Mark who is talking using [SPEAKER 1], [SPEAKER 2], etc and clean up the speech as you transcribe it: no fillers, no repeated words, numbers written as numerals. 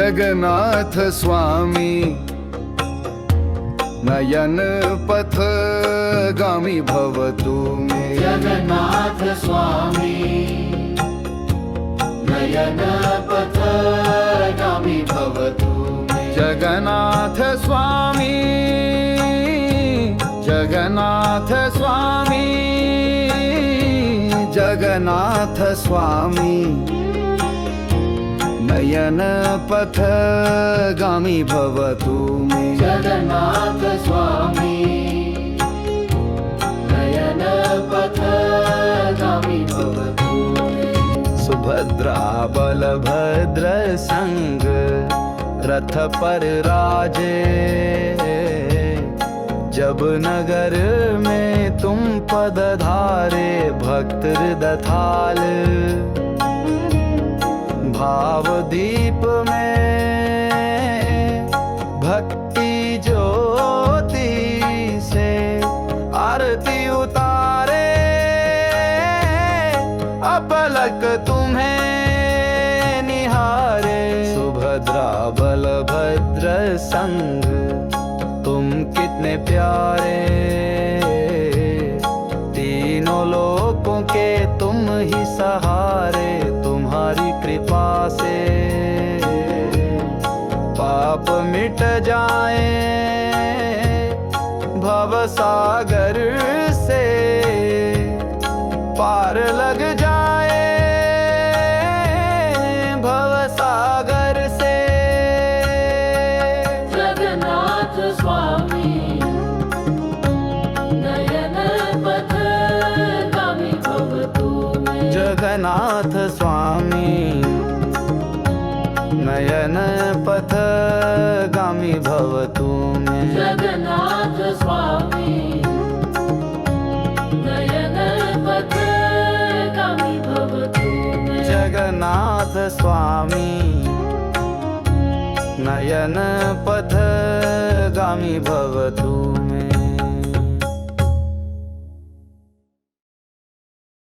[SPEAKER 1] जगन्नाथ स्वामी नयन पथगामी भवतु मे।
[SPEAKER 2] जगन्नाथ स्वामी नयन पथगामी भवतु मे।
[SPEAKER 1] जगन्नाथ स्वामी जगन्नाथ स्वामी जगन्नाथ स्वामी नयन पथगामी भवतु मे।
[SPEAKER 2] जगन्नाथ स्वामी नयन पथगामी भवतु मे।
[SPEAKER 1] सुभद्रा बलभद्र संग रथ पर राजे, जब नगर में तुम पदधारे भक्त हृदय भाव दीप में भक्ति ज्योति से आरती उतारे, अपलक तुम्हें निहारे। सुभद्रा बलभद्र संग तुम कितने प्यारे, तीनों लोकों के तुम ही सहारे। तुम्हारी कृपा से पाप मिट जाए, भव सागर से पार लग जाए, भव सागर से।
[SPEAKER 2] जगन्नाथ स्वामी नयन पथगामी भवतु मे।
[SPEAKER 1] जगन्नाथ स्वामी नयन पथगामी भवतु मे।
[SPEAKER 2] जगन्नाथ स्वामी नयन पथगामी भवतु मे।
[SPEAKER 1] जगन्नाथ स्वामी नयन पथगामी भवतु